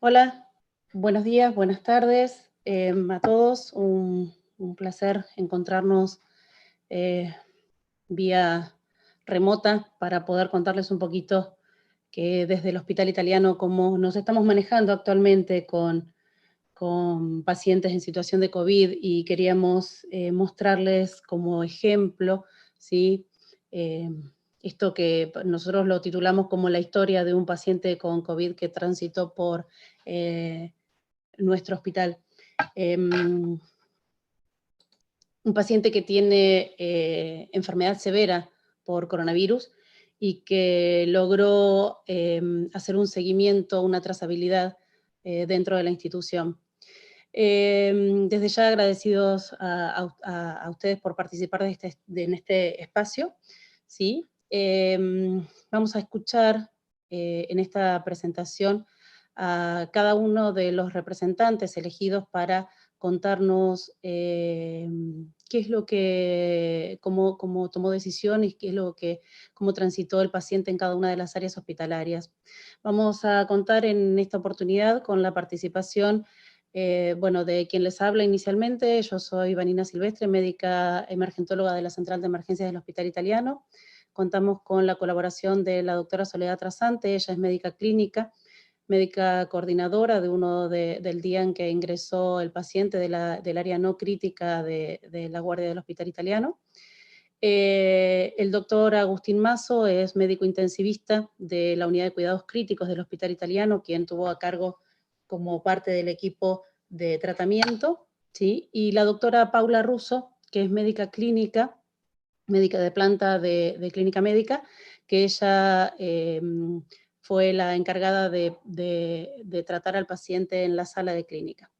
Hola, buenos días, buenas tardes a todos. Un placer encontrarnos vía remota para poder contarles un poquito que desde el Hospital Italiano cómo nos estamos manejando actualmente con pacientes en situación de COVID y queríamos mostrarles como ejemplo, ¿sí? Eh, Esto que nosotros lo titulamos como la historia de un paciente con COVID que transitó por nuestro hospital. Un paciente que tiene enfermedad severa por coronavirus y que logró hacer un seguimiento, una trazabilidad dentro de la institución. Desde ya agradecidos a ustedes por participar en este espacio, ¿sí? Vamos a escuchar en esta presentación a cada uno de los representantes elegidos para contarnos qué es lo que, cómo tomó decisiones, cómo transitó el paciente en cada una de las áreas hospitalarias. Vamos a contar en esta oportunidad con la participación de quien les habla inicialmente. Yo soy Vanina Silvestre, médica emergentóloga de la Central de Emergencias del Hospital Italiano. Contamos con la colaboración de la doctora Soledad Trasante, ella es médica clínica, médica coordinadora del día en que ingresó el paciente del área no crítica de la guardia del Hospital Italiano. El doctor Agustín Mazo es médico intensivista de la unidad de cuidados críticos del Hospital Italiano, quien tuvo a cargo como parte del equipo de tratamiento, ¿sí? Y la doctora Paula Russo, que es médica clínica, médica de planta de clínica médica, que ella fue la encargada de tratar al paciente en la sala de clínica.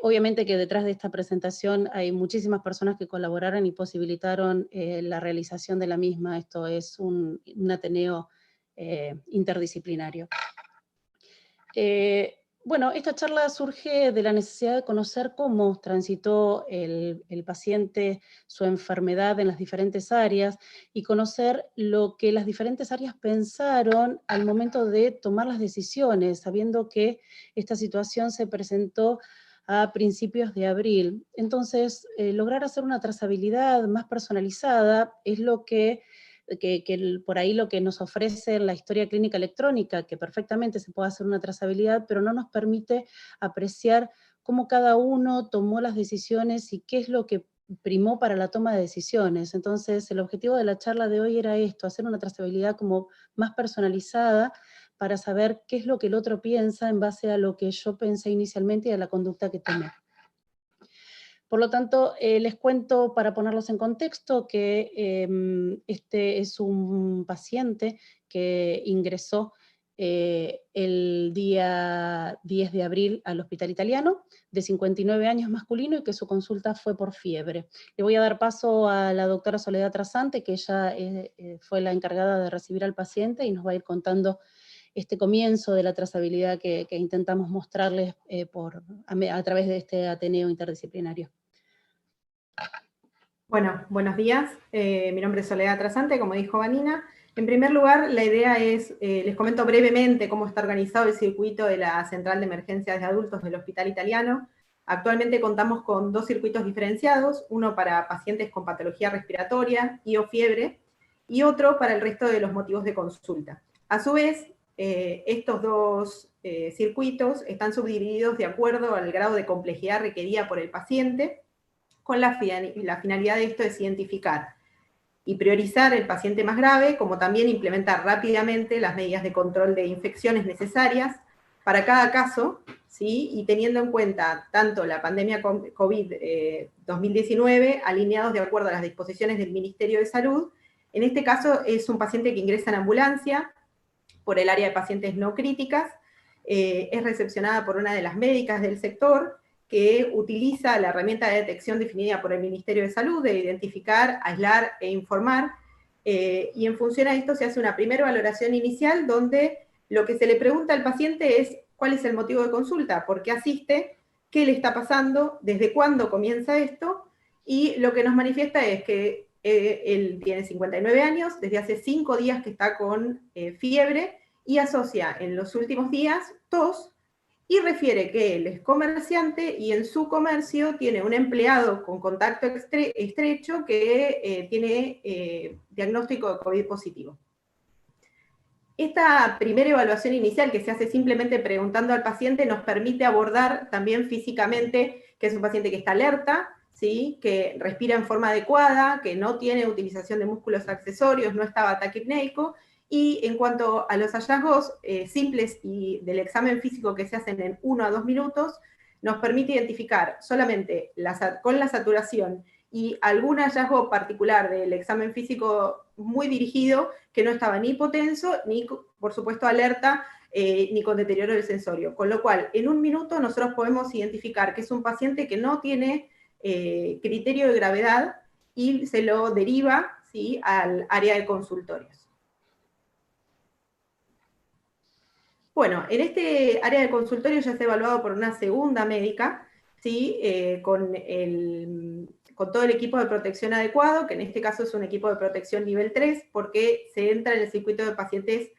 Obviamente que detrás de esta presentación hay muchísimas personas que colaboraron y posibilitaron la realización de la misma. Esto es un Ateneo interdisciplinario. Bueno, esta charla surge de la necesidad de conocer cómo transitó el paciente su enfermedad en las diferentes áreas y conocer lo que las diferentes áreas pensaron al momento de tomar las decisiones, sabiendo que esta situación se presentó a principios de abril. Entonces, lograr hacer una trazabilidad más personalizada es lo que por ahí lo que nos ofrece la historia clínica electrónica, que perfectamente se puede hacer una trazabilidad, pero no nos permite apreciar cómo cada uno tomó las decisiones y qué es lo que primó para la toma de decisiones. Entonces, el objetivo de la charla de hoy era esto, hacer una trazabilidad como más personalizada para saber qué es lo que el otro piensa en base a lo que yo pensé inicialmente y a la conducta que tomé. Por lo tanto, les cuento para ponerlos en contexto que este es un paciente que ingresó el día 10 de abril al Hospital Italiano, de 59 años masculino, y que su consulta fue por fiebre. Le voy a dar paso a la doctora Soledad Trasante, que ella fue la encargada de recibir al paciente y nos va a ir contando este comienzo de la trazabilidad que intentamos mostrarles a través de este Ateneo interdisciplinario. Bueno, buenos días. Mi nombre es Soledad Trasante, como dijo Vanina. En primer lugar, la idea es, les comento brevemente cómo está organizado el circuito de la Central de Emergencias de Adultos del Hospital Italiano. Actualmente contamos con 2 circuitos diferenciados, uno para pacientes con patología respiratoria y o fiebre, y otro para el resto de los motivos de consulta. A su vez, estos 2 circuitos están subdivididos de acuerdo al grado de complejidad requerida por el paciente, con la finalidad de esto es identificar y priorizar el paciente más grave, como también implementar rápidamente las medidas de control de infecciones necesarias para cada caso, ¿sí? Y teniendo en cuenta tanto la pandemia COVID-2019, alineados de acuerdo a las disposiciones del Ministerio de Salud. En este caso es un paciente que ingresa en ambulancia por el área de pacientes no críticas, es recepcionada por una de las médicas del sector, que utiliza la herramienta de detección definida por el Ministerio de Salud de identificar, aislar e informar, y en función a esto se hace una primera valoración inicial donde lo que se le pregunta al paciente es cuál es el motivo de consulta, por qué asiste, qué le está pasando, desde cuándo comienza esto, y lo que nos manifiesta es que él tiene 59 años, desde hace 5 días que está con fiebre, y asocia en los últimos días tos y refiere que él es comerciante y en su comercio tiene un empleado con contacto estrecho que tiene diagnóstico de COVID positivo. Esta primera evaluación inicial, que se hace simplemente preguntando al paciente, nos permite abordar también físicamente que es un paciente que está alerta, ¿sí? Que respira en forma adecuada, que no tiene utilización de músculos accesorios, no estaba taquipneico. Y en cuanto a los hallazgos simples y del examen físico que se hacen en 1 a 2 minutos, nos permite identificar solamente con la saturación y algún hallazgo particular del examen físico muy dirigido, que no estaba ni hipotenso, ni, por supuesto, alerta, ni con deterioro del sensorio. Con lo cual, en 1 minuto nosotros podemos identificar que es un paciente que no tiene criterio de gravedad y se lo deriva, ¿sí?, al área de consultorios. Bueno, en este área de consultorio ya está evaluado por una segunda médica, ¿sí? Con todo el equipo de protección adecuado, que en este caso es un equipo de protección nivel 3, porque se entra en el circuito de pacientes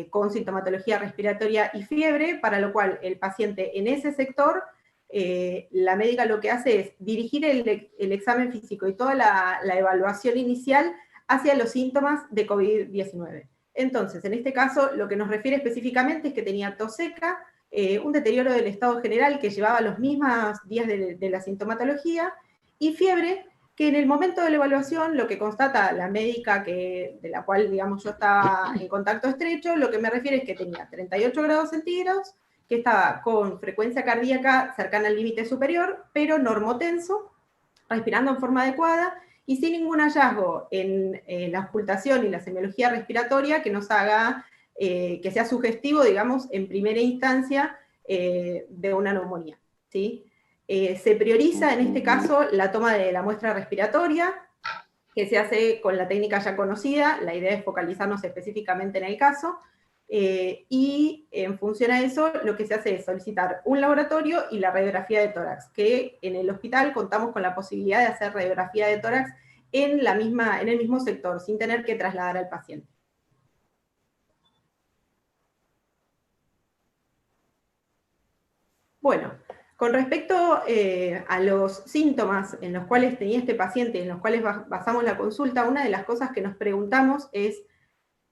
con sintomatología respiratoria y fiebre, para lo cual el paciente en ese sector, la médica lo que hace es dirigir el examen físico y toda la evaluación inicial hacia los síntomas de COVID-19. Entonces, en este caso, lo que nos refiere específicamente es que tenía tos seca, un deterioro del estado general que llevaba los mismos días de la sintomatología, y fiebre, que en el momento de la evaluación, lo que constata la médica de la cual, digamos, yo estaba en contacto estrecho, lo que me refiere es que tenía 38 grados centígrados, que estaba con frecuencia cardíaca cercana al límite superior, pero normotenso, respirando en forma adecuada, y sin ningún hallazgo en la auscultación y la semiología respiratoria que nos haga, que sea sugestivo, digamos, en primera instancia, de una neumonía, ¿sí? Se prioriza, en este caso, la toma de la muestra respiratoria, que se hace con la técnica ya conocida. La idea es focalizarnos específicamente en el caso, y en función a eso lo que se hace es solicitar un laboratorio y la radiografía de tórax, que en el hospital contamos con la posibilidad de hacer radiografía de tórax en el mismo sector, sin tener que trasladar al paciente. Bueno, con respecto a los síntomas en los cuales tenía este paciente, en los cuales basamos la consulta, una de las cosas que nos preguntamos es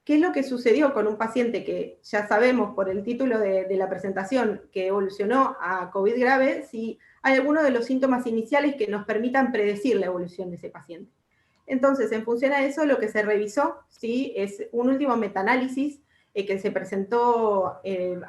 ¿qué es lo que sucedió con un paciente que ya sabemos por el título de la presentación que evolucionó a COVID grave, si hay alguno de los síntomas iniciales que nos permitan predecir la evolución de ese paciente? Entonces, en función a eso, lo que se revisó, ¿sí?, es un último metaanálisis que se presentó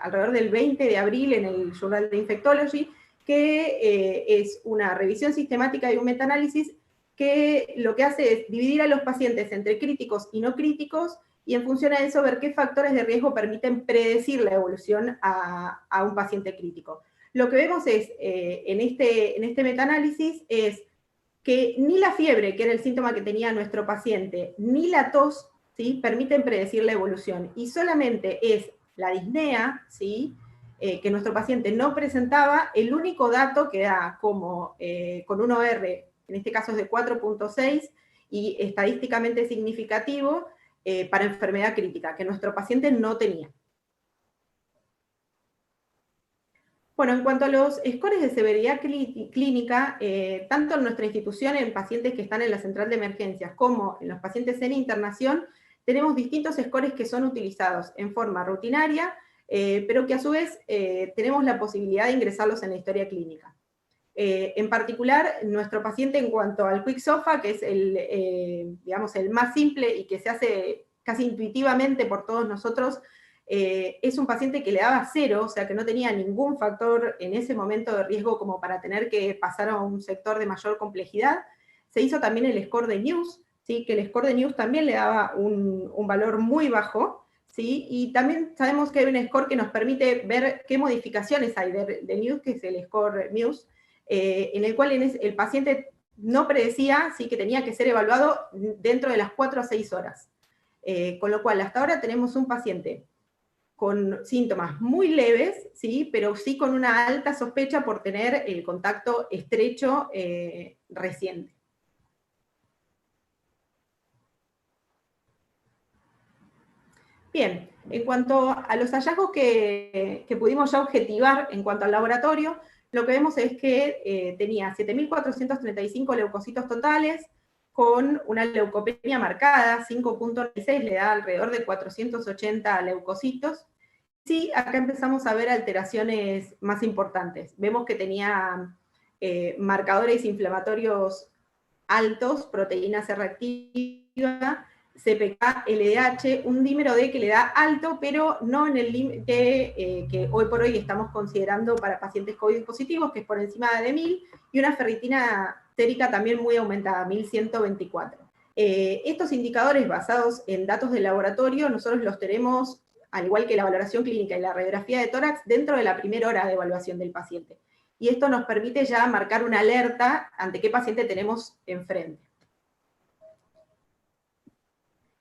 alrededor del 20 de abril en el Journal de Infectology, que es una revisión sistemática de un metaanálisis que lo que hace es dividir a los pacientes entre críticos y no críticos, y en función a eso ver qué factores de riesgo permiten predecir la evolución a un paciente crítico. Lo que vemos es, en este metaanálisis, es que ni la fiebre, que era el síntoma que tenía nuestro paciente, ni la tos, ¿sí?, permiten predecir la evolución, y solamente es la disnea, ¿sí?, que nuestro paciente no presentaba, el único dato que da como con un OR, en este caso es de 4.6, y estadísticamente significativo, para enfermedad crítica, que nuestro paciente no tenía. Bueno, en cuanto a los scores de severidad clínica, tanto en nuestra institución, en pacientes que están en la central de emergencias, como en los pacientes en internación, tenemos distintos scores que son utilizados en forma rutinaria, pero que a su vez tenemos la posibilidad de ingresarlos en la historia clínica. En particular, nuestro paciente, en cuanto al Quick SOFA, que es digamos, el más simple y que se hace casi intuitivamente por todos nosotros, es un paciente que le daba 0, o sea que no tenía ningún factor en ese momento de riesgo como para tener que pasar a un sector de mayor complejidad. Se hizo también el score de News, ¿sí?, que el score de News también le daba un valor muy bajo, ¿sí? Y también sabemos que hay un score que nos permite ver qué modificaciones hay de News, que es el score News, en el cual el paciente no predecía, ¿sí?, que tenía que ser evaluado dentro de las 4 a 6 horas. Con lo cual, hasta ahora tenemos un paciente con síntomas muy leves, ¿sí?, pero sí con una alta sospecha por tener el contacto estrecho reciente. Bien, en cuanto a los hallazgos que pudimos ya objetivar en cuanto al laboratorio, lo que vemos es que tenía 7.435 leucocitos totales, con una leucopenia marcada, 5.6 le da alrededor de 480 leucocitos. Sí, acá empezamos a ver alteraciones más importantes. Vemos que tenía marcadores inflamatorios altos, proteína C reactiva, CPK, LDH, un dímero D que le da alto, pero no en el límite que hoy por hoy estamos considerando para pacientes COVID positivos, que es por encima de 1000, y una ferritina sérica también muy aumentada, 1124. Estos indicadores basados en datos de laboratorio, nosotros los tenemos, al igual que la valoración clínica y la radiografía de tórax, dentro de la primera hora de evaluación del paciente. Y esto nos permite ya marcar una alerta ante qué paciente tenemos enfrente.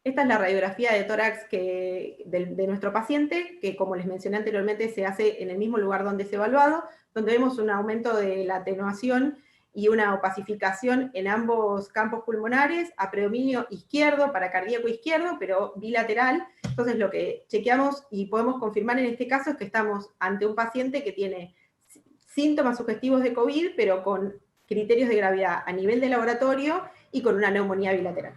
Esta es la radiografía de tórax de nuestro paciente, que como les mencioné anteriormente, se hace en el mismo lugar donde es evaluado, donde vemos un aumento de la atenuación y una opacificación en ambos campos pulmonares, a predominio izquierdo, para cardíaco izquierdo, pero bilateral. Entonces lo que chequeamos y podemos confirmar en este caso es que estamos ante un paciente que tiene síntomas sugestivos de COVID, pero con criterios de gravedad a nivel de laboratorio y con una neumonía bilateral.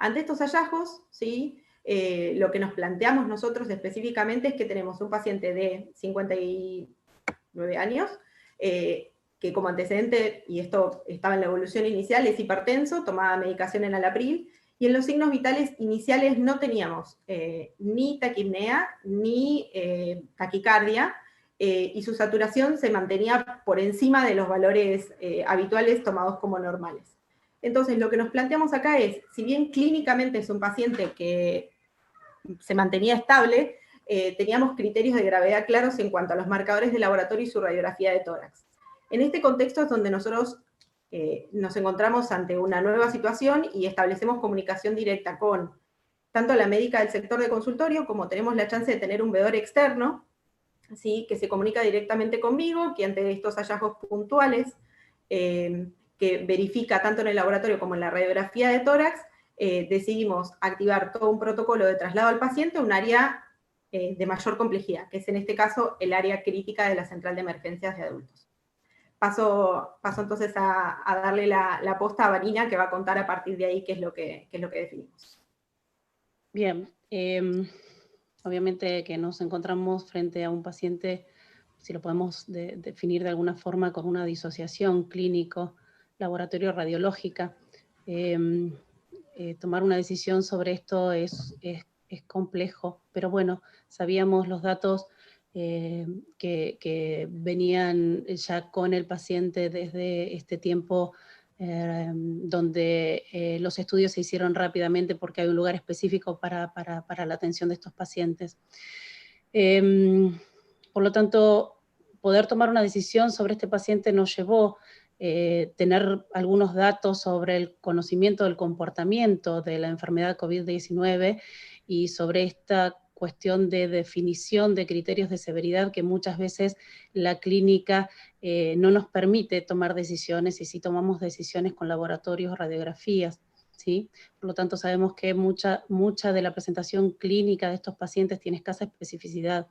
Ante estos hallazgos, ¿sí? Lo que nos planteamos nosotros específicamente es que tenemos un paciente de 59 años, que como antecedente, y esto estaba en la evolución inicial, es hipertenso, tomaba medicación en enalapril, y en los signos vitales iniciales no teníamos ni taquipnea, ni taquicardia, y su saturación se mantenía por encima de los valores habituales tomados como normales. Entonces, lo que nos planteamos acá es, si bien clínicamente es un paciente que se mantenía estable, teníamos criterios de gravedad claros en cuanto a los marcadores de laboratorio y su radiografía de tórax. En este contexto es donde nosotros nos encontramos ante una nueva situación y establecemos comunicación directa con tanto la médica del sector de consultorio, como tenemos la chance de tener un veedor externo, ¿sí? Que se comunica directamente conmigo, que ante estos hallazgos puntuales, que verifica tanto en el laboratorio como en la radiografía de tórax, decidimos activar todo un protocolo de traslado al paciente a un área de mayor complejidad, que es en este caso el área crítica de la central de emergencias de adultos. Paso entonces a darle la posta a Vanina, que va a contar a partir de ahí qué es lo que definimos. Bien, obviamente que nos encontramos frente a un paciente, si lo podemos definir de alguna forma, con una disociación clínico, laboratorio radiológica. Tomar una decisión sobre esto es complejo, pero bueno, sabíamos los datos que venían ya con el paciente desde este tiempo, donde los estudios se hicieron rápidamente porque hay un lugar específico para la atención de estos pacientes. Por lo tanto, poder tomar una decisión sobre este paciente nos llevó tener algunos datos sobre el conocimiento del comportamiento de la enfermedad COVID-19 y sobre esta cuestión de definición de criterios de severidad que muchas veces la clínica no nos permite tomar decisiones, y sí tomamos decisiones con laboratorios, radiografías, ¿sí? Por lo tanto, sabemos que mucha de la presentación clínica de estos pacientes tiene escasa especificidad.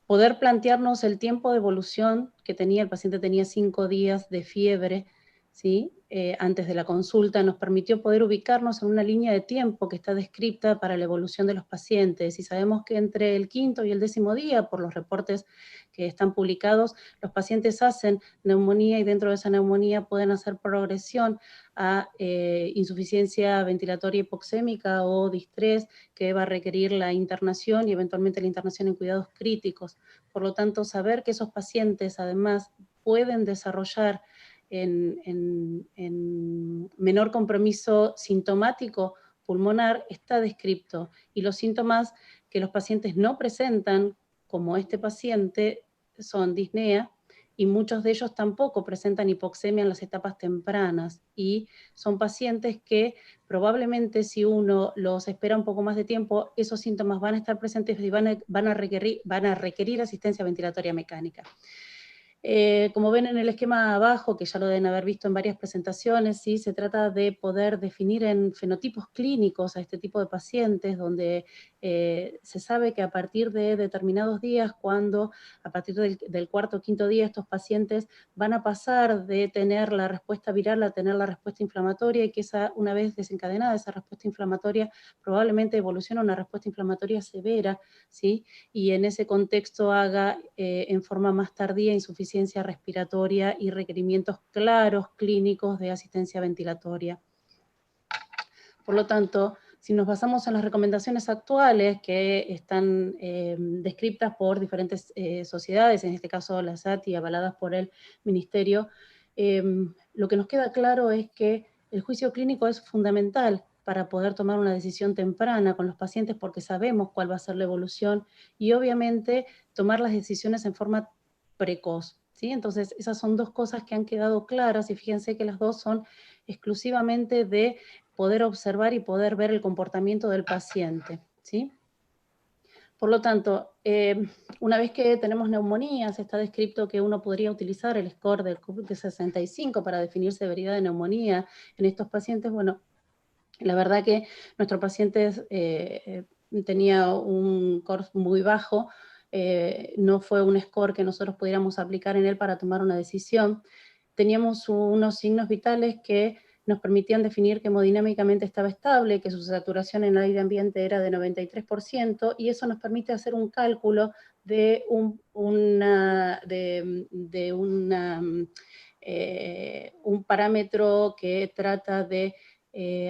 Poder plantearnos el tiempo de evolución que tenía, el paciente tenía 5 días de fiebre, ¿sí? Antes de la consulta, nos permitió poder ubicarnos en una línea de tiempo que está descrita para la evolución de los pacientes, y sabemos que entre el 5.º y el 10.º día, por los reportes que están publicados, los pacientes hacen neumonía y dentro de esa neumonía pueden hacer progresión a insuficiencia ventilatoria hipoxémica o distrés, que va a requerir la internación y eventualmente la internación en cuidados críticos. Por lo tanto, saber que esos pacientes además pueden desarrollar en menor compromiso sintomático pulmonar está descrito, y los síntomas que los pacientes no presentan, como este paciente, son disnea, y muchos de ellos tampoco presentan hipoxemia en las etapas tempranas, y son pacientes que probablemente, si uno los espera un poco más de tiempo, esos síntomas van a estar presentes y van a requerir asistencia ventilatoria mecánica. Como ven en el esquema abajo, que ya lo deben haber visto en varias presentaciones, ¿sí? Se trata de poder definir en fenotipos clínicos a este tipo de pacientes, donde se sabe que a partir de determinados días, cuando a partir del cuarto o quinto día estos pacientes van a pasar de tener la respuesta viral a tener la respuesta inflamatoria, y que una vez desencadenada esa respuesta inflamatoria, probablemente evoluciona a una respuesta inflamatoria severa, ¿sí? Y en ese contexto haga en forma más tardía insuficiencia respiratoria y requerimientos claros clínicos de asistencia ventilatoria. Por lo tanto, si nos basamos en las recomendaciones actuales que están descritas por diferentes sociedades, en este caso la SATI, avaladas por el Ministerio, lo que nos queda claro es que el juicio clínico es fundamental para poder tomar una decisión temprana con los pacientes, porque sabemos cuál va a ser la evolución, y obviamente tomar las decisiones en forma precoz, ¿sí? Entonces, esas son dos cosas que han quedado claras, y fíjense que las dos son exclusivamente de poder observar y poder ver el comportamiento del paciente, ¿sí? Por lo tanto, una vez que tenemos neumonías, está descrito que uno podría utilizar el score del CUP65 para definir severidad de neumonía en estos pacientes. Bueno, la verdad que nuestro paciente tenía un score muy bajo, no fue un score que nosotros pudiéramos aplicar en él para tomar una decisión. Teníamos unos signos vitales que nos permitían definir que hemodinámicamente estaba estable, que su saturación en el aire ambiente era de 93%, y eso nos permite hacer un cálculo de un parámetro que trata de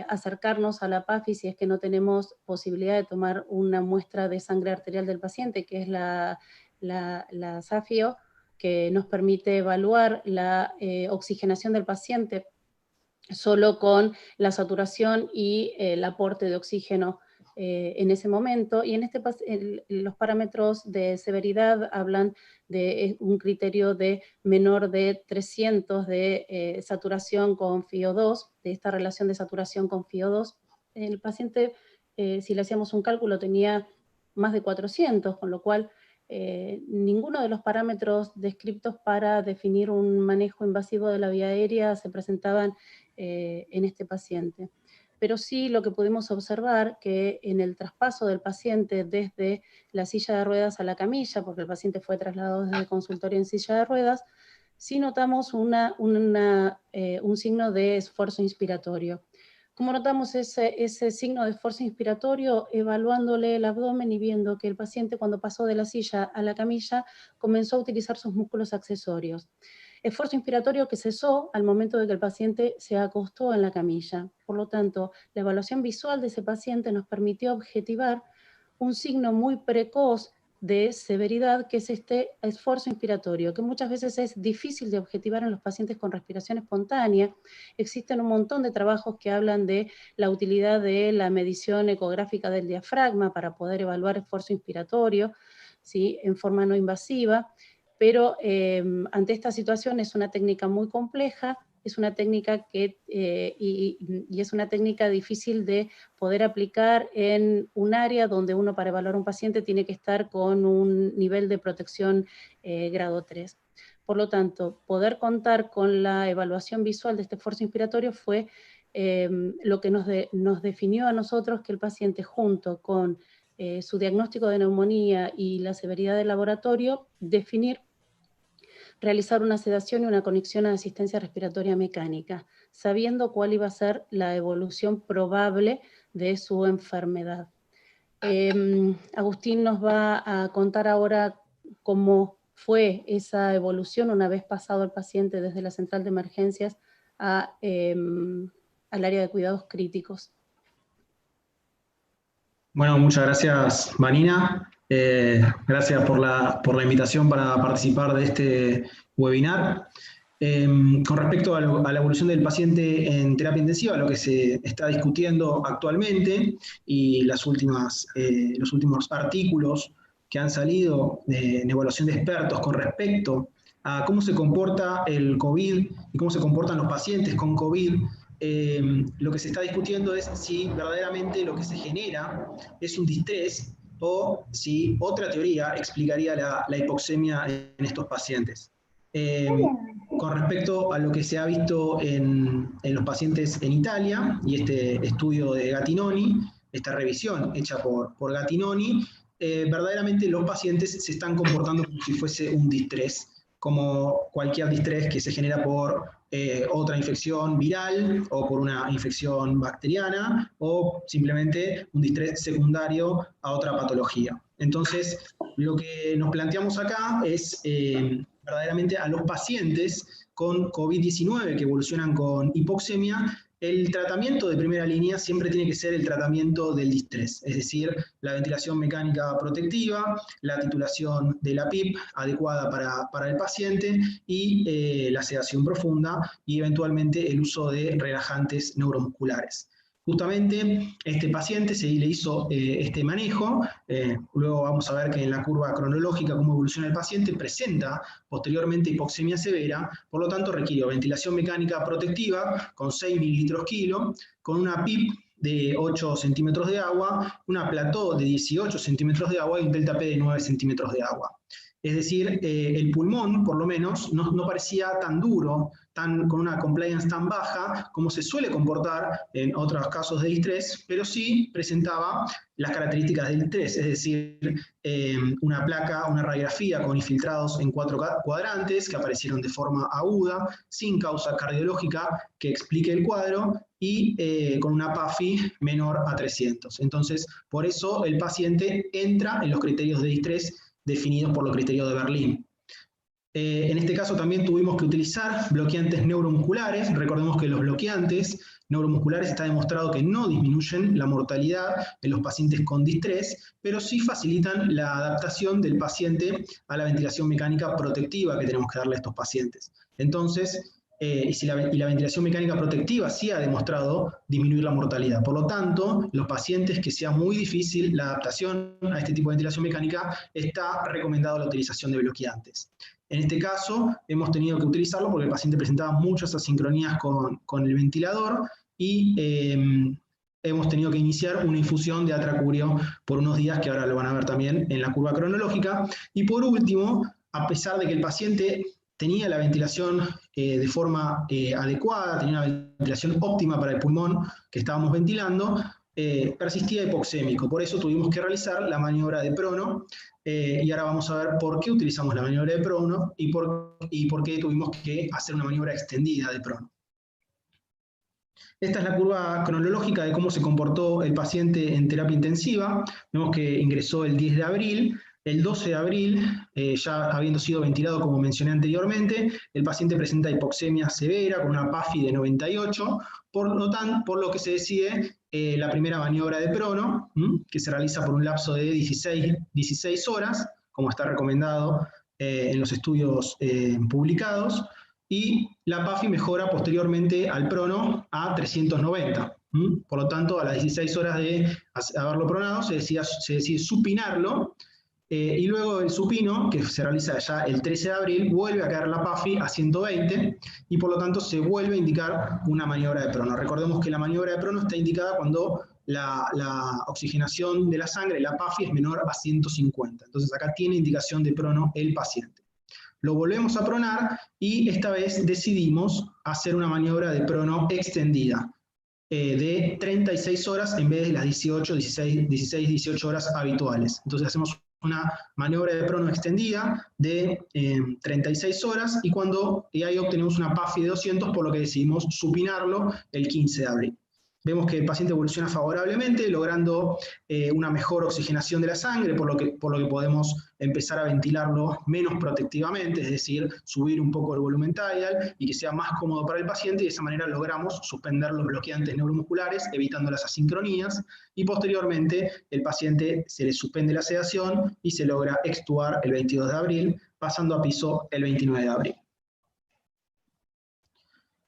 acercarnos a la PAFI si es que no tenemos posibilidad de tomar una muestra de sangre arterial del paciente, que es la SAFIO, que nos permite evaluar la oxigenación del paciente solo con la saturación y el aporte de oxígeno en ese momento. Y los parámetros de severidad hablan de un criterio de menor de 300 de saturación con FiO2, de esta relación de saturación con FiO2. El paciente, si le hacíamos un cálculo, tenía más de 400, con lo cual ninguno de los parámetros descritos para definir un manejo invasivo de la vía aérea se presentaban en este paciente. Pero sí lo que pudimos observar, que en el traspaso del paciente desde la silla de ruedas a la camilla, porque el paciente fue trasladado desde el consultorio en silla de ruedas, sí notamos un signo de esfuerzo inspiratorio. ¿Cómo notamos ese signo de esfuerzo inspiratorio? Evaluándole el abdomen y viendo que el paciente, cuando pasó de la silla a la camilla, comenzó a utilizar sus músculos accesorios. Esfuerzo inspiratorio que cesó al momento de que el paciente se acostó en la camilla. Por lo tanto, la evaluación visual de ese paciente nos permitió objetivar un signo muy precoz de severidad, que es este esfuerzo inspiratorio, que muchas veces es difícil de objetivar en los pacientes con respiración espontánea. Existen un montón de trabajos que hablan de la utilidad de la medición ecográfica del diafragma para poder evaluar esfuerzo inspiratorio, ¿sí?, en forma no invasiva, pero ante esta situación es una técnica muy compleja, es una técnica y es una técnica difícil de poder aplicar en un área donde uno, para evaluar a un paciente, tiene que estar con un nivel de protección grado 3. Por lo tanto, poder contar con la evaluación visual de este esfuerzo inspiratorio fue lo que nos definió a nosotros que el paciente, junto con su diagnóstico de neumonía y la severidad del laboratorio, realizar una sedación y una conexión a asistencia respiratoria mecánica, sabiendo cuál iba a ser la evolución probable de su enfermedad. Agustín nos va a contar ahora cómo fue esa evolución una vez pasado el paciente desde la central de emergencias al área de cuidados críticos. Bueno, muchas gracias, Vanina. Gracias por la invitación para participar de este webinar. Con respecto a la evolución del paciente en terapia intensiva, lo que se está discutiendo actualmente y los últimos artículos que han salido en evaluación de expertos con respecto a cómo se comporta el COVID y cómo se comportan los pacientes con COVID, lo que se está discutiendo es si verdaderamente lo que se genera es un distrés o si otra teoría explicaría la hipoxemia en estos pacientes. Con respecto a lo que se ha visto en los pacientes en Italia, y este estudio de Gattinoni, esta revisión hecha por Gattinoni, verdaderamente los pacientes se están comportando como si fuese un distrés, como cualquier distrés que se genera por otra infección viral o por una infección bacteriana o simplemente un distrés secundario a otra patología. Entonces, lo que nos planteamos acá es verdaderamente a los pacientes con COVID-19 que evolucionan con hipoxemia, el tratamiento de primera línea siempre tiene que ser el tratamiento del distrés, es decir, la ventilación mecánica protectiva, la titulación de la PIP adecuada para el paciente y la sedación profunda y eventualmente el uso de relajantes neuromusculares. Justamente este paciente se le hizo este manejo, luego vamos a ver que en la curva cronológica cómo evoluciona el paciente, presenta posteriormente hipoxemia severa, por lo tanto requiere ventilación mecánica protectiva con 6 mililitros kilo, con una PIP de 8 centímetros de agua, una plató de 18 centímetros de agua y un delta P de 9 centímetros de agua. Es decir, el pulmón, por lo menos, no parecía tan duro, con una compliance tan baja como se suele comportar en otros casos de distrés, pero sí presentaba las características del distrés, es decir, una placa, una radiografía con infiltrados en 4 cuadrantes que aparecieron de forma aguda, sin causa cardiológica que explique el cuadro y con una PAFI menor a 300. Entonces, por eso el paciente entra en los criterios de distrés definidos por los criterios de Berlín. En este caso también tuvimos que utilizar bloqueantes neuromusculares. Recordemos que los bloqueantes neuromusculares está demostrado que no disminuyen la mortalidad en los pacientes con distrés, pero sí facilitan la adaptación del paciente a la ventilación mecánica protectiva que tenemos que darle a estos pacientes. Entonces, la ventilación mecánica protectiva sí ha demostrado disminuir la mortalidad. Por lo tanto, los pacientes que sea muy difícil la adaptación a este tipo de ventilación mecánica, está recomendado la utilización de bloqueantes. En este caso, hemos tenido que utilizarlo porque el paciente presentaba muchas asincronías con el ventilador y hemos tenido que iniciar una infusión de atracurio por unos días, que ahora lo van a ver también en la curva cronológica. Y por último, a pesar de que el paciente tenía la ventilación de forma adecuada, tenía una ventilación óptima para el pulmón que estábamos ventilando, persistía hipoxémico. Por eso tuvimos que realizar la maniobra de Prono, y ahora vamos a ver por qué utilizamos la maniobra de Prono y por qué tuvimos que hacer una maniobra extendida de Prono. Esta es la curva cronológica de cómo se comportó el paciente en terapia intensiva. Vemos que ingresó el 10 de abril. El 12 de abril, ya habiendo sido ventilado como mencioné anteriormente, el paciente presenta hipoxemia severa con una PAFI de 98, por lo que se decide la primera maniobra de Prono, que se realiza por un lapso de 16 horas, como está recomendado en los estudios publicados, y la PAFI mejora posteriormente al Prono a 390. Por lo tanto, a las 16 horas de haberlo pronado, se decide supinarlo, y luego el supino, que se realiza ya el 13 de abril, vuelve a caer la PAFI a 120 y por lo tanto se vuelve a indicar una maniobra de Prono. Recordemos que la maniobra de Prono está indicada cuando la oxigenación de la sangre, la PAFI, es menor a 150. Entonces acá tiene indicación de Prono el paciente. Lo volvemos a pronar y esta vez decidimos hacer una maniobra de Prono extendida de 36 horas en vez de las 18 horas habituales. Entonces hacemos una maniobra de Prono extendida de 36 horas y ahí obtenemos una PAFI de 200, por lo que decidimos supinarlo el 15 de abril. Vemos que el paciente evoluciona favorablemente, logrando una mejor oxigenación de la sangre, por lo que podemos empezar a ventilarlo menos protectivamente, es decir, subir un poco el volumen tidal y que sea más cómodo para el paciente, y de esa manera logramos suspender los bloqueantes neuromusculares, evitando las asincronías, y posteriormente el paciente se le suspende la sedación y se logra extubar el 22 de abril, pasando a piso el 29 de abril.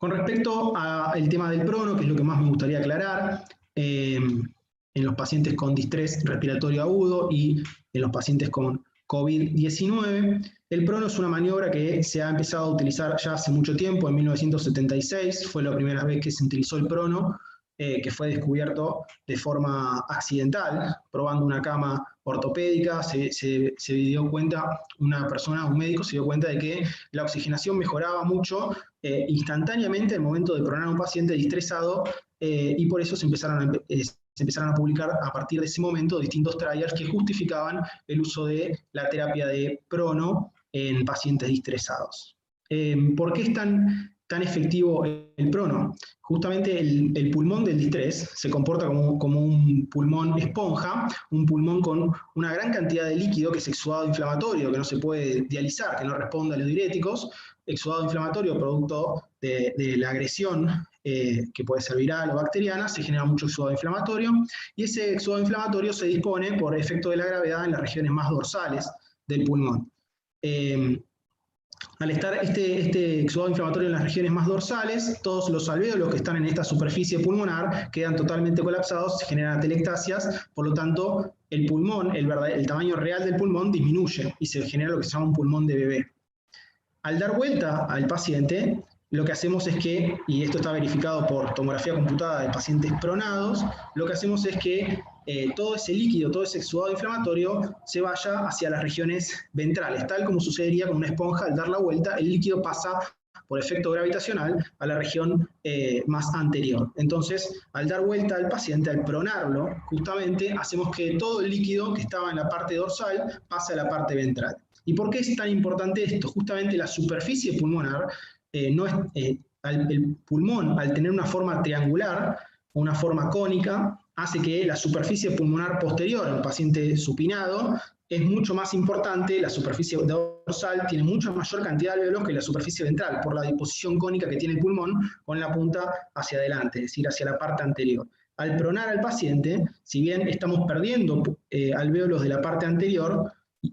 Con respecto al tema del Prono, que es lo que más me gustaría aclarar, en los pacientes con distrés respiratorio agudo y en los pacientes con COVID-19, el Prono es una maniobra que se ha empezado a utilizar ya hace mucho tiempo, en 1976, fue la primera vez que se utilizó el Prono que fue descubierto de forma accidental, probando una cama ortopédica. Se dio cuenta, un médico se dio cuenta de que la oxigenación mejoraba mucho instantáneamente al momento de pronar a un paciente distresado, y por eso se empezaron a publicar a partir de ese momento distintos trials que justificaban el uso de la terapia de prono en pacientes distresados. ¿Por qué es tan efectivo el prono? Justamente el pulmón del distrés se comporta como un pulmón esponja, un pulmón con una gran cantidad de líquido que es exudado inflamatorio, que no se puede dializar, que no responde a los diuréticos, exudado inflamatorio producto de la agresión, que puede ser viral o bacteriana. Se genera mucho exudado inflamatorio, y ese exudado inflamatorio se dispone por efecto de la gravedad en las regiones más dorsales del pulmón. Al estar este exudado inflamatorio en las regiones más dorsales, todos los alvéolos que están en esta superficie pulmonar quedan totalmente colapsados, se generan atelectasias, por lo tanto el pulmón, el tamaño real del pulmón disminuye y se genera lo que se llama un pulmón de bebé. Al dar vuelta al paciente, lo que hacemos es que, y esto está verificado por tomografía computada de pacientes pronados, lo que hacemos es que todo ese líquido, todo ese exudado inflamatorio se vaya hacia las regiones ventrales, tal como sucedería con una esponja. Al dar la vuelta, el líquido pasa por efecto gravitacional a la región más anterior. Entonces, al dar vuelta al paciente, al pronarlo, justamente hacemos que todo el líquido que estaba en la parte dorsal pase a la parte ventral. ¿Y por qué es tan importante esto? Justamente la superficie pulmonar, el pulmón, al tener una forma triangular o una forma cónica, hace que la superficie pulmonar posterior al paciente supinado es mucho más importante. La superficie dorsal tiene mucha mayor cantidad de alvéolos que la superficie ventral, por la disposición cónica que tiene el pulmón con la punta hacia adelante, es decir, hacia la parte anterior. Al pronar al paciente, si bien estamos perdiendo alvéolos de la parte anterior,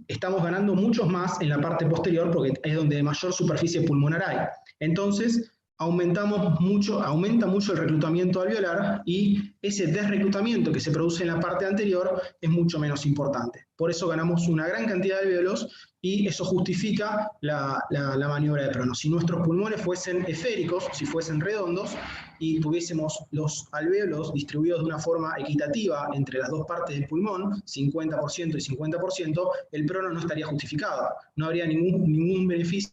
estamos ganando muchos más en la parte posterior, porque es donde mayor superficie pulmonar hay. Entonces, aumenta mucho el reclutamiento alveolar, y ese desreclutamiento que se produce en la parte anterior es mucho menos importante. Por eso ganamos una gran cantidad de alvéolos, y eso justifica la maniobra de prono. Si nuestros pulmones fuesen esféricos, si fuesen redondos, y tuviésemos los alvéolos distribuidos de una forma equitativa entre las dos partes del pulmón, 50% y 50%, el prono no estaría justificado. No habría ningún beneficio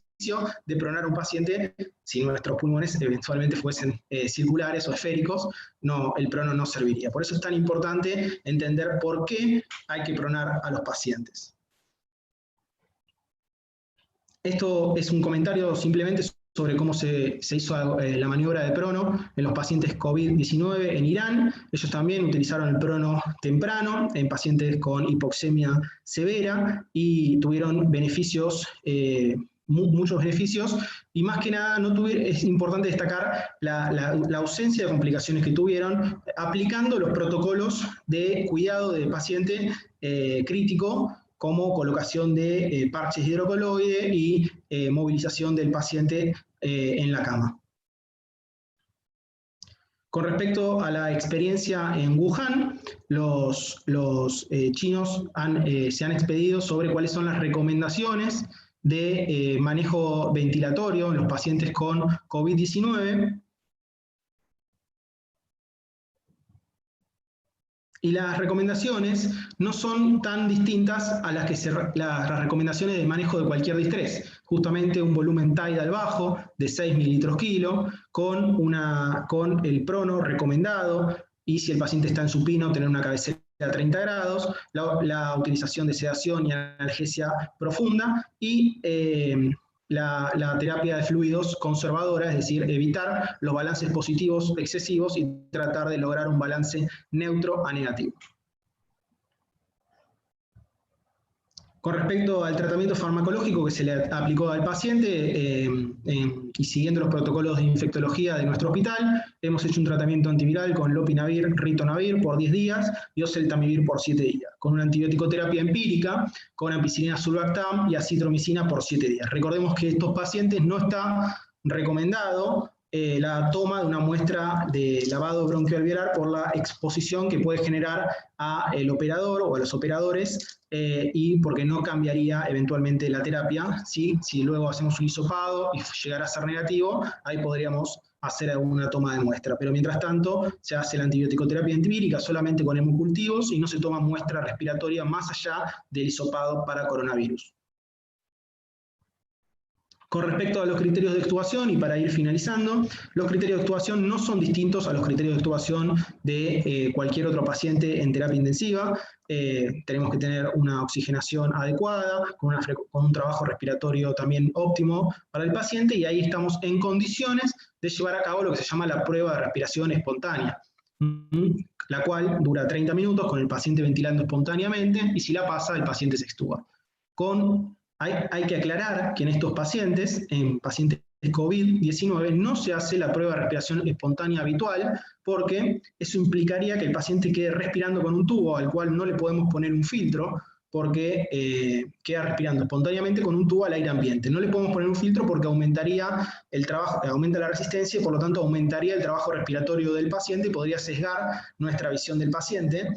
de pronar a un paciente si nuestros pulmones eventualmente fuesen circulares o esféricos. No, el prono no serviría. Por eso es tan importante entender por qué hay que pronar a los pacientes. Esto es un comentario simplemente sobre cómo se hizo la maniobra de prono en los pacientes COVID-19 en Irán. Ellos también utilizaron el prono temprano en pacientes con hipoxemia severa y tuvieron beneficios, muchos beneficios, y más que nada es importante destacar la ausencia de complicaciones que tuvieron aplicando los protocolos de cuidado del paciente crítico, como colocación de parches hidrocoloide y movilización del paciente en la cama. Con respecto a la experiencia en Wuhan, los chinos se han expedido sobre cuáles son las recomendaciones de manejo ventilatorio en los pacientes con COVID-19. Y las recomendaciones no son tan distintas a las recomendaciones de manejo de cualquier distrés. Justamente un volumen tidal bajo de 6 mililitros kilo, con el prono recomendado, y si el paciente está en supino, tener una cabecera a 30 grados, la utilización de sedación y analgesia profunda, y la terapia de fluidos conservadora, es decir, evitar los balances positivos excesivos y tratar de lograr un balance neutro a negativo. Con respecto al tratamiento farmacológico que se le aplicó al paciente, y siguiendo los protocolos de infectología de nuestro hospital, hemos hecho un tratamiento antiviral con lopinavir, ritonavir por 10 días y oseltamivir por 7 días, con una antibiótico-terapia empírica, con ampicilina sulbactam y acitromicina por 7 días. Recordemos que estos pacientes no está recomendado la toma de una muestra de lavado bronquioalveolar por la exposición que puede generar al operador o a los operadores, y porque no cambiaría eventualmente la terapia. Si luego hacemos un hisopado y llegara a ser negativo, ahí podríamos hacer alguna toma de muestra. Pero mientras tanto, se hace la antibiótico-terapia empírica solamente con hemocultivos y no se toma muestra respiratoria más allá del hisopado para coronavirus. Con respecto a los criterios de extubación, y para ir finalizando, los criterios de extubación no son distintos a los criterios de extubación de cualquier otro paciente en terapia intensiva. Tenemos que tener una oxigenación adecuada, con un trabajo respiratorio también óptimo para el paciente, y ahí estamos en condiciones de llevar a cabo lo que se llama la prueba de respiración espontánea, la cual dura 30 minutos con el paciente ventilando espontáneamente, y si la pasa, el paciente se extuba. Hay que aclarar que en estos pacientes, en pacientes COVID-19, no se hace la prueba de respiración espontánea habitual, porque eso implicaría que el paciente quede respirando con un tubo al cual no le podemos poner un filtro, porque queda respirando espontáneamente con un tubo al aire ambiente. No le podemos poner un filtro porque aumentaría el trabajo, aumenta la resistencia y por lo tanto aumentaría el trabajo respiratorio del paciente y podría sesgar nuestra visión del paciente.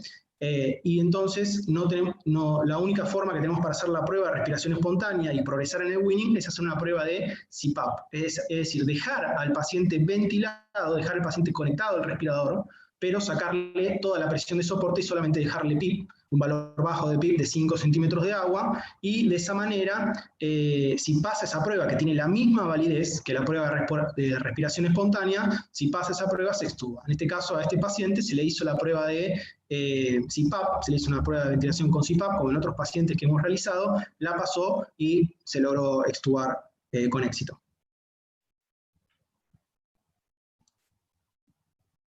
Y entonces la única forma que tenemos para hacer la prueba de respiración espontánea y progresar en el winning es hacer una prueba de CPAP, es decir, dejar al paciente ventilado, dejar al paciente conectado al respirador, pero sacarle toda la presión de soporte y solamente dejarle PIP, un valor bajo de PIP de 5 centímetros de agua, y de esa manera, si pasa esa prueba, que tiene la misma validez que la prueba de respiración espontánea, si pasa esa prueba se extuba. En este caso a este paciente se le hizo la prueba de CPAP, se le hizo una prueba de ventilación con CPAP, como en otros pacientes que hemos realizado, la pasó y se logró extubar con éxito.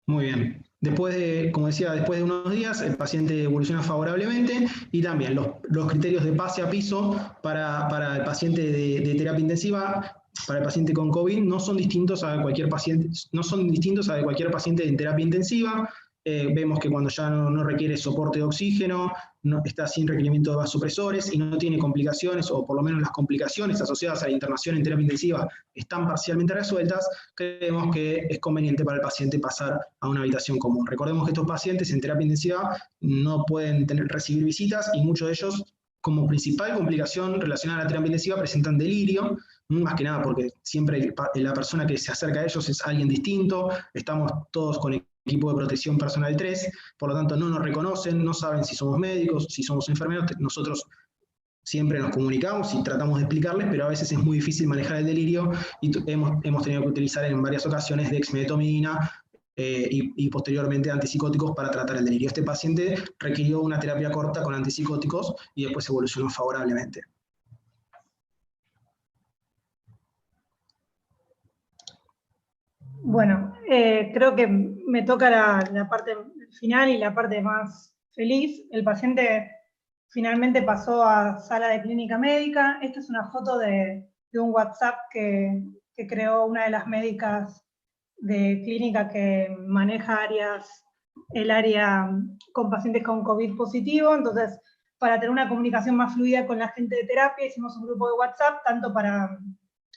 Muy bien. Después de, como decía, después de unos días, el paciente evoluciona favorablemente, y también los criterios de pase a piso para el paciente de terapia intensiva, para el paciente con COVID, no son distintos a cualquier paciente, en terapia intensiva. Vemos que cuando ya no requiere soporte de oxígeno, está sin requerimiento de vasopresores y no tiene complicaciones, o por lo menos las complicaciones asociadas a la internación en terapia intensiva están parcialmente resueltas, creemos que es conveniente para el paciente pasar a una habitación común. Recordemos que estos pacientes en terapia intensiva no pueden recibir visitas, y muchos de ellos, como principal complicación relacionada a la terapia intensiva, presentan delirio, más que nada porque siempre la persona que se acerca a ellos es alguien distinto, estamos todos con equipo de protección personal 3, por lo tanto no nos reconocen, no saben si somos médicos, si somos enfermeros. Nosotros siempre nos comunicamos y tratamos de explicarles, pero a veces es muy difícil manejar el delirio, y hemos tenido que utilizar en varias ocasiones dexmedetomidina y posteriormente antipsicóticos para tratar el delirio. Este paciente requirió una terapia corta con antipsicóticos y después evolucionó favorablemente. Bueno, creo que me toca la parte final y la parte más feliz. El paciente finalmente pasó a sala de clínica médica. Esta es una foto de un WhatsApp que creó una de las médicas de clínica que maneja el área con pacientes con COVID positivo. Entonces, para tener una comunicación más fluida con la gente de terapia, hicimos un grupo de WhatsApp, tanto para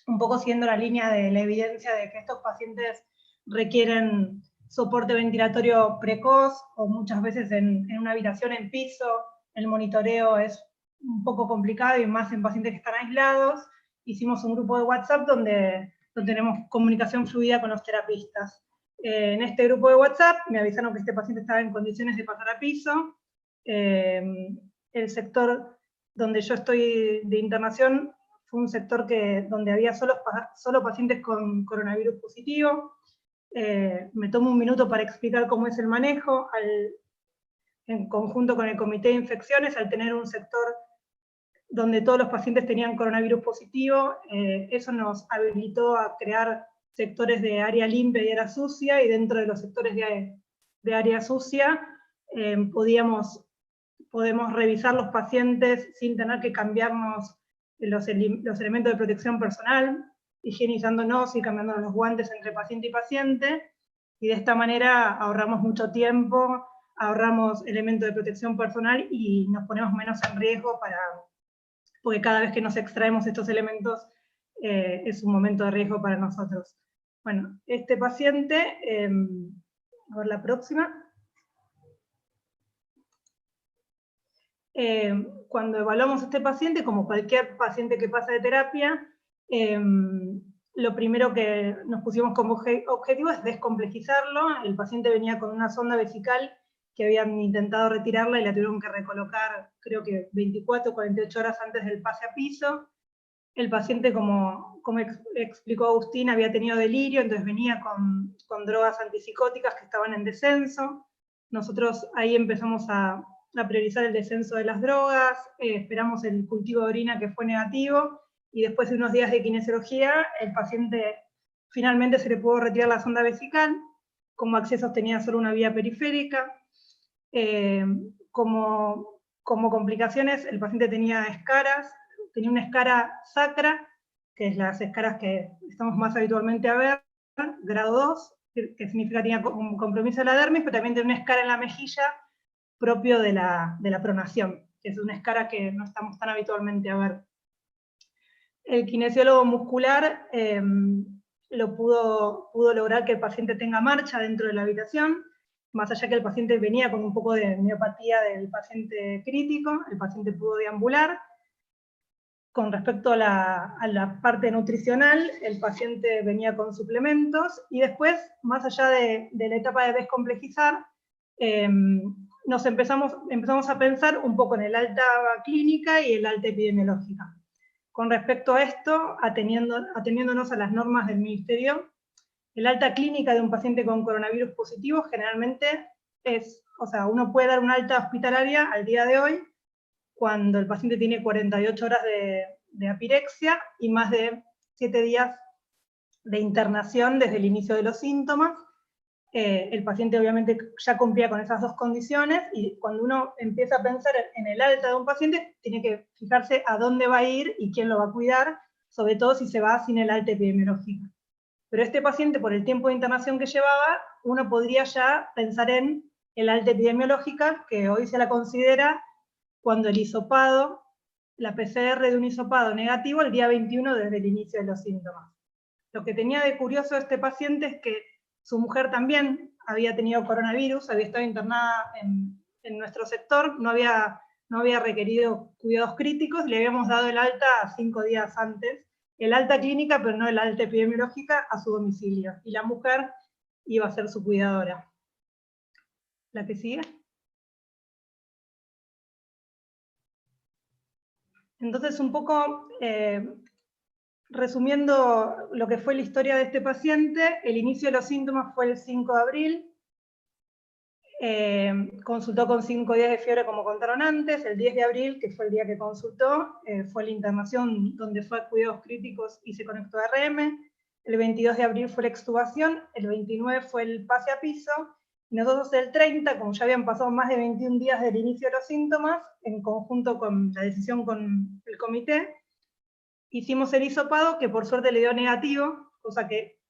un poco siguiendo la línea de la evidencia de que estos pacientes requieren soporte ventilatorio precoz, o muchas veces en una habitación en piso, el monitoreo es un poco complicado, y más en pacientes que están aislados. Hicimos un grupo de WhatsApp donde tenemos comunicación fluida con los terapistas. En este grupo de WhatsApp me avisaron que este paciente estaba en condiciones de pasar a piso. El sector donde yo estoy de internación fue un sector donde había solo pacientes con coronavirus positivo. Me tomo un minuto para explicar cómo es el manejo. En conjunto con el comité de infecciones, al tener un sector donde todos los pacientes tenían coronavirus positivo, eso nos habilitó a crear sectores de área limpia y área sucia, y dentro de los sectores de área sucia podemos revisar los pacientes sin tener que cambiarnos los elementos de protección personal, higienizándonos y cambiándonos los guantes entre paciente y paciente, y de esta manera ahorramos mucho tiempo, ahorramos elementos de protección personal y nos ponemos menos en riesgo porque cada vez que nos extraemos estos elementos es un momento de riesgo para nosotros. Bueno, este paciente, a ver la próxima. Cuando evaluamos a este paciente, como cualquier paciente que pasa de terapia, lo primero que nos pusimos como objetivo es descomplejizarlo. El paciente venía con una sonda vesical que habían intentado retirarla y la tuvieron que recolocar, creo que 24 o 48 horas antes del pase a piso. El paciente, como explicó Agustín, había tenido delirio, entonces venía con drogas antipsicóticas que estaban en descenso. Nosotros ahí empezamos a priorizar el descenso de las drogas, esperamos el cultivo de orina que fue negativo, y después de unos días de kinesiología, el paciente finalmente se le pudo retirar la sonda vesical. Como accesos tenía solo una vía periférica. Como complicaciones, el paciente tenía escaras, tenía una escara sacra, que es las escaras que estamos más habitualmente a ver, grado 2, que significa que tenía un compromiso de la dermis, pero también tenía una escara en la mejilla propio de la pronación, que es una escara que no estamos tan habitualmente a ver. El kinesiólogo muscular lo pudo lograr que el paciente tenga marcha dentro de la habitación, más allá que el paciente venía con un poco de miopatía del paciente crítico, el paciente pudo deambular. Con respecto a la parte nutricional, el paciente venía con suplementos, y después, más allá de la etapa de descomplejizar, nos empezamos a pensar un poco en el alta clínica y el alta epidemiológica. Con respecto a esto, ateniéndonos a las normas del Ministerio, el alta clínica de un paciente con coronavirus positivo generalmente uno puede dar un alta hospitalaria al día de hoy cuando el paciente tiene 48 horas de apirexia y más de 7 días de internación desde el inicio de los síntomas. El paciente obviamente ya cumplía con esas dos condiciones, y cuando uno empieza a pensar en el alta de un paciente, tiene que fijarse a dónde va a ir y quién lo va a cuidar, sobre todo si se va sin el alta epidemiológica. Pero este paciente, por el tiempo de internación que llevaba, uno podría ya pensar en el alta epidemiológica, que hoy se la considera cuando el hisopado, la PCR de un hisopado negativo el día 21 desde el inicio de los síntomas. Lo que tenía de curioso este paciente es que su mujer también había tenido coronavirus, había estado internada en nuestro sector, no había requerido cuidados críticos, le habíamos dado el alta 5 días antes, el alta clínica, pero no el alta epidemiológica, a su domicilio, y la mujer iba a ser su cuidadora. ¿La que sigue? Entonces, un poco resumiendo lo que fue la historia de este paciente, el inicio de los síntomas fue el 5 de abril, consultó con 5 días de fiebre como contaron antes, el 10 de abril, que fue el día que consultó, fue la internación donde fue a cuidados críticos y se conectó a RM, el 22 de abril fue la extubación, el 29 fue el pase a piso, y nosotros el 30, como ya habían pasado más de 21 días del inicio de los síntomas, en conjunto con la decisión con el comité, hicimos el hisopado, que por suerte le dio negativo, cosa que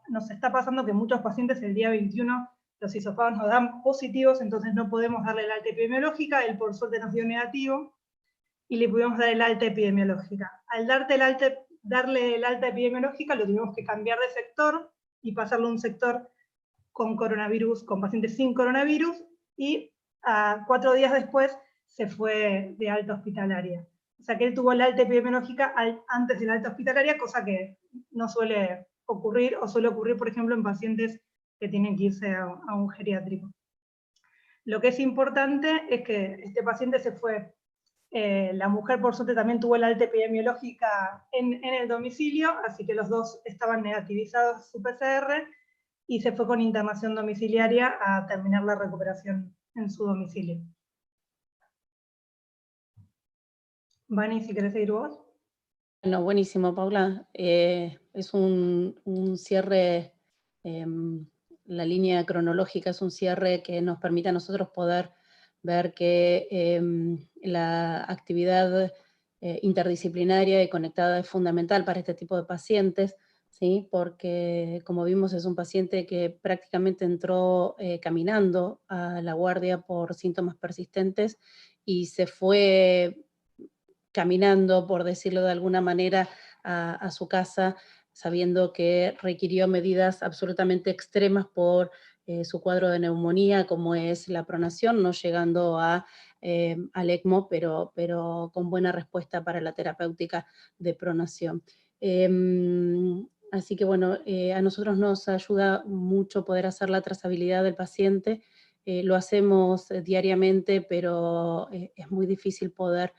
nos está pasando que muchos pacientes el día 21 los hisopados nos dan positivos, entonces no podemos darle el alta epidemiológica, él por suerte nos dio negativo, y le pudimos dar el alta epidemiológica. Al darle el alta epidemiológica, lo tuvimos que cambiar de sector, y pasarlo a un sector con coronavirus, con pacientes sin coronavirus, y 4 días después se fue de alta hospitalaria. O sea que él tuvo la alta epidemiológica antes de la alta hospitalaria, cosa que no suele ocurrir, o suele ocurrir, por ejemplo, en pacientes que tienen que irse a un geriátrico. Lo que es importante es que este paciente se fue, la mujer por suerte también tuvo la alta epidemiológica en el domicilio, así que los dos estaban negativizados su PCR, y se fue con internación domiciliaria a terminar la recuperación en su domicilio. Vani, si querés seguir vos. Bueno, buenísimo, Paula. Es un cierre, la línea cronológica es un cierre que nos permite a nosotros poder ver que la actividad interdisciplinaria y conectada es fundamental para este tipo de pacientes, ¿sí? Porque, como vimos, es un paciente que prácticamente entró caminando a la guardia por síntomas persistentes y se fue caminando, por decirlo de alguna manera, a su casa, sabiendo que requirió medidas absolutamente extremas por su cuadro de neumonía, como es la pronación, no llegando al ECMO, pero con buena respuesta para la terapéutica de pronación. Así que bueno, a nosotros nos ayuda mucho poder hacer la trazabilidad del paciente. Lo hacemos diariamente, pero es muy difícil poder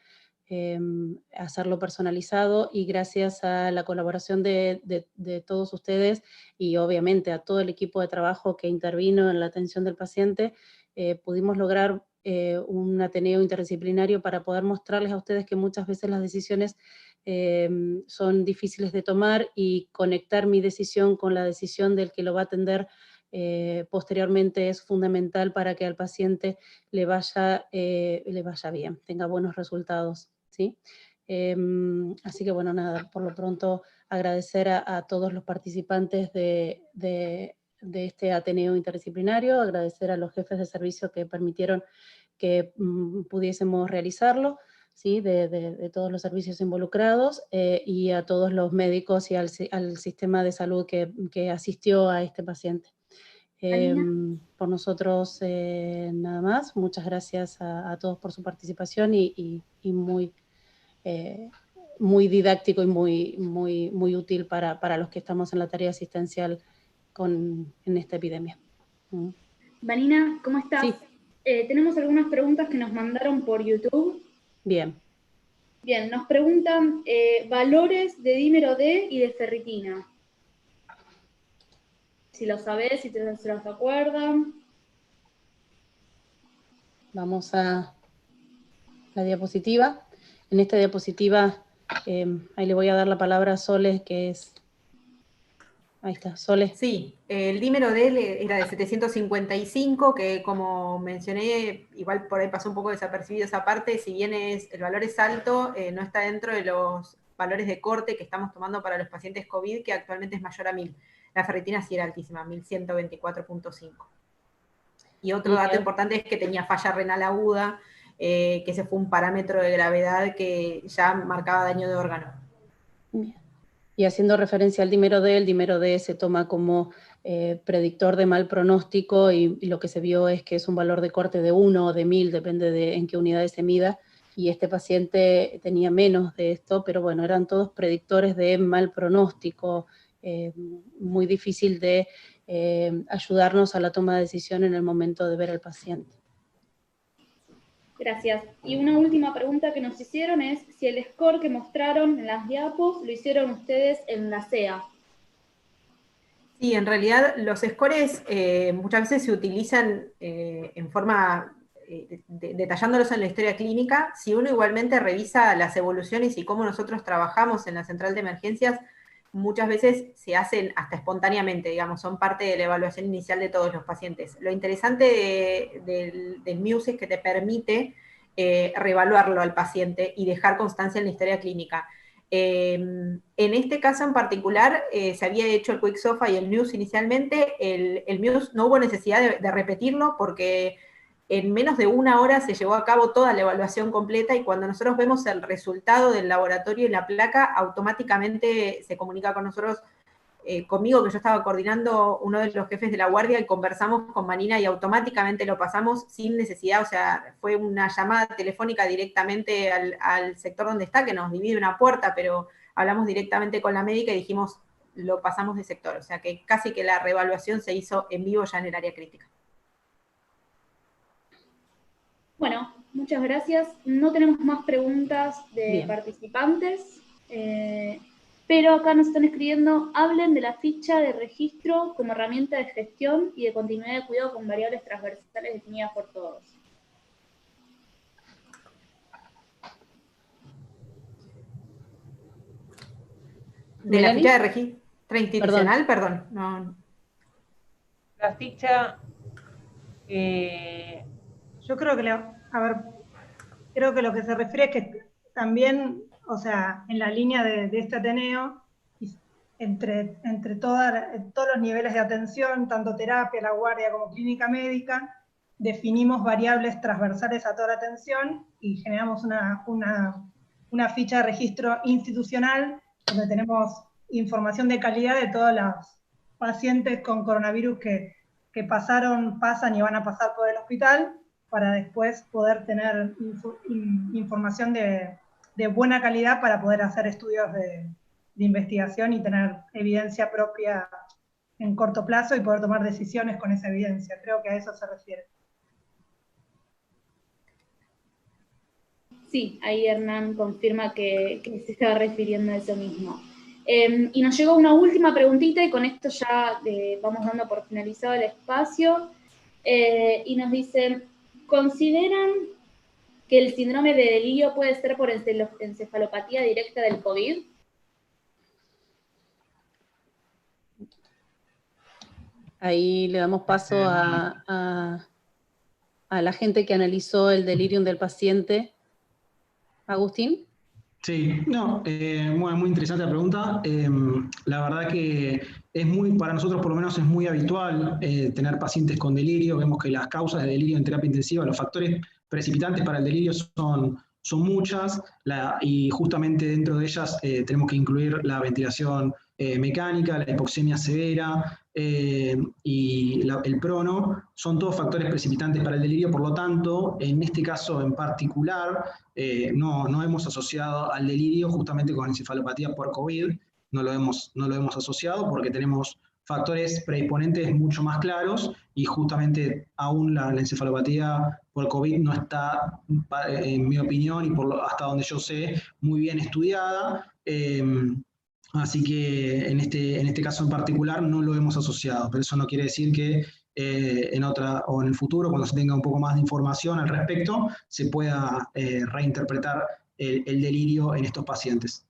hacerlo personalizado, y gracias a la colaboración de todos ustedes y obviamente a todo el equipo de trabajo que intervino en la atención del paciente, pudimos lograr un ateneo interdisciplinario para poder mostrarles a ustedes que muchas veces las decisiones son difíciles de tomar, y conectar mi decisión con la decisión del que lo va a atender posteriormente es fundamental para que al paciente le vaya bien, tenga buenos resultados, ¿sí? Así que bueno, nada, por lo pronto agradecer a todos los participantes de este Ateneo Interdisciplinario, agradecer a los jefes de servicio que permitieron que pudiésemos realizarlo, ¿sí? De todos los servicios involucrados, y a todos los médicos y al sistema de salud que asistió a este paciente. Por nosotros nada más. Muchas gracias a todos por su participación, y muy didáctico y muy útil para los que estamos en la tarea asistencial en esta epidemia. Vanina, ¿cómo estás? Sí. Tenemos algunas preguntas que nos mandaron por YouTube. Bien. Bien, nos preguntan valores de dímero D y de ferritina. Si lo sabés, si se los acuerdan. Vamos a la diapositiva. En esta diapositiva, ahí le voy a dar la palabra a Sole, que es... Ahí está, Sole. Sí, el dímero D era de 755, que como mencioné, igual por ahí pasó un poco desapercibido esa parte, si bien el valor es alto, no está dentro de los valores de corte que estamos tomando para los pacientes COVID, que actualmente es mayor a 1000. La ferritina sí era altísima, 1124.5. Y otro dato importante es que tenía falla renal aguda, que ese fue un parámetro de gravedad que ya marcaba daño de órgano. Bien. Y haciendo referencia al dímero D, el dímero D se toma como predictor de mal pronóstico, y lo que se vio es que es un valor de corte de 1 o de 1000, depende de en qué unidades se mida, y este paciente tenía menos de esto, pero bueno, eran todos predictores de mal pronóstico, muy difícil de ayudarnos a la toma de decisión en el momento de ver al paciente. Gracias. Y una última pregunta que nos hicieron es si el score que mostraron en las diapos lo hicieron ustedes en la CEA. Sí, en realidad los scores muchas veces se utilizan en forma, detallándolos en la historia clínica. Si uno igualmente revisa las evoluciones y cómo nosotros trabajamos en la central de emergencias, muchas veces se hacen hasta espontáneamente, digamos, son parte de la evaluación inicial de todos los pacientes. Lo interesante del Muse es que te permite reevaluarlo al paciente y dejar constancia en la historia clínica. En este caso en particular, se había hecho el Quick SOFA y el Muse inicialmente. El Muse no hubo necesidad de repetirlo porque en menos de una hora se llevó a cabo toda la evaluación completa, y cuando nosotros vemos el resultado del laboratorio y la placa, automáticamente se comunica con nosotros, conmigo, que yo estaba coordinando, uno de los jefes de la guardia, y conversamos con Vanina y automáticamente lo pasamos sin necesidad, o sea, fue una llamada telefónica directamente al sector donde está, que nos divide una puerta, pero hablamos directamente con la médica y dijimos, lo pasamos de sector, o sea que casi que la reevaluación se hizo en vivo ya en el área crítica. Bueno, muchas gracias. No tenemos más preguntas de Bien. participantes, pero acá nos están escribiendo, hablen de la ficha de registro como herramienta de gestión y de continuidad de cuidado con variables transversales definidas por todos. De la ficha de registro institucional, perdón. No. La ficha... Yo creo que, creo que lo que se refiere es que también, o sea, en la línea de este Ateneo, entre todos los niveles de atención, tanto terapia, la guardia como clínica médica, definimos variables transversales a toda la atención y generamos una ficha de registro institucional donde tenemos información de calidad de todos los pacientes con coronavirus que pasan y van a pasar por el hospital, para después poder tener información de buena calidad para poder hacer estudios investigación y tener evidencia propia en corto plazo y poder tomar decisiones con esa evidencia. Creo que a eso se refiere. Sí, ahí Hernán confirma que se estaba refiriendo a eso mismo. Y nos llegó una última preguntita y con esto ya vamos dando por finalizado el espacio. Y nos dicen, ¿consideran que el síndrome de delirio puede ser por encefalopatía directa del COVID? Ahí le damos paso a la gente que analizó el delirium del paciente. Agustín. Sí, no, muy interesante la pregunta. La verdad que para nosotros por lo menos es muy habitual tener pacientes con delirio. Vemos que las causas de delirio en terapia intensiva, los factores precipitantes para el delirio son muchas, y justamente dentro de ellas tenemos que incluir la ventilación mecánica, la hipoxemia severa y el prono. Son todos factores precipitantes para el delirio, por lo tanto, en este caso en particular, no hemos asociado al delirio justamente con encefalopatía por COVID, no lo hemos asociado porque tenemos factores predisponentes mucho más claros y justamente aún la encefalopatía por COVID no está, en mi opinión y hasta donde yo sé, muy bien estudiada. Así que en este caso en particular no lo hemos asociado, pero eso no quiere decir que en el futuro, cuando se tenga un poco más de información al respecto, se pueda reinterpretar el delirio en estos pacientes.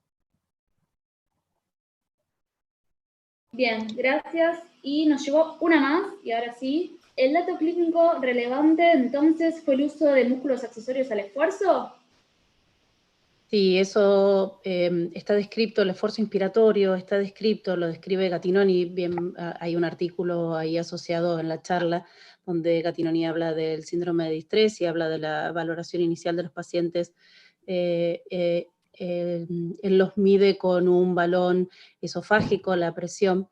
Bien, gracias. Y nos llegó una más, y ahora sí. ¿El dato clínico relevante entonces fue el uso de músculos accesorios al esfuerzo? Sí, eso está descrito, el esfuerzo inspiratorio está descrito, lo describe Gattinoni, bien, hay un artículo ahí asociado en la charla donde Gattinoni habla del síndrome de distrés y habla de la valoración inicial de los pacientes. Él los mide con un balón esofágico, la presión,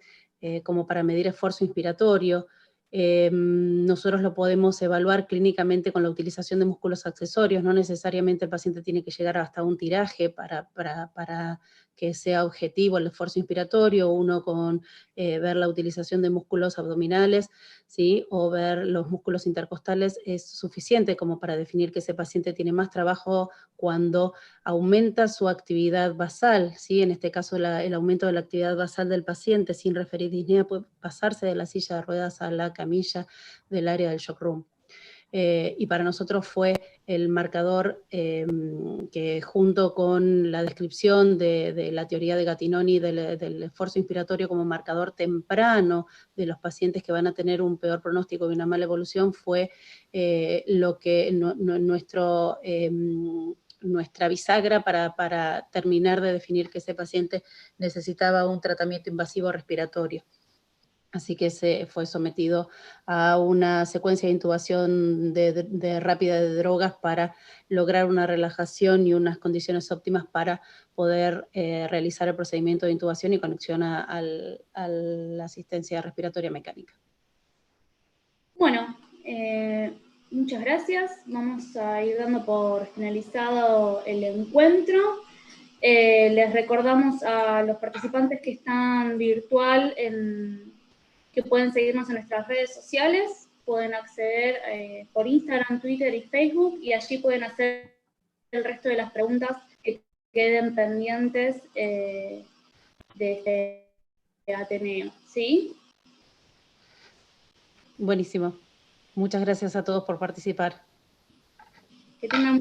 como para medir esfuerzo inspiratorio. Nosotros lo podemos evaluar clínicamente con la utilización de músculos accesorios, no necesariamente el paciente tiene que llegar hasta un tiraje para que sea objetivo el esfuerzo inspiratorio, uno con ver la utilización de músculos abdominales, ¿sí? O ver los músculos intercostales es suficiente como para definir que ese paciente tiene más trabajo cuando aumenta su actividad basal, ¿sí? En este caso el aumento de la actividad basal del paciente sin referir disnea puede pasarse de la silla de ruedas a la camilla del área del shock room. Y para nosotros fue el marcador que junto con la descripción de la teoría de Gattinoni del esfuerzo inspiratorio como marcador temprano de los pacientes que van a tener un peor pronóstico y una mala evolución fue lo que nuestra bisagra para terminar de definir que ese paciente necesitaba un tratamiento invasivo respiratorio. Así que se fue sometido a una secuencia de intubación rápida de drogas para lograr una relajación y unas condiciones óptimas para poder realizar el procedimiento de intubación y conexión a la asistencia respiratoria mecánica. Bueno, muchas gracias. Vamos a ir dando por finalizado el encuentro. Les recordamos a los participantes que están virtual que pueden seguirnos en nuestras redes sociales, pueden acceder por Instagram, Twitter y Facebook, y allí pueden hacer el resto de las preguntas que queden pendientes de este Ateneo. ¿Sí? Buenísimo. Muchas gracias a todos por participar. Que tengan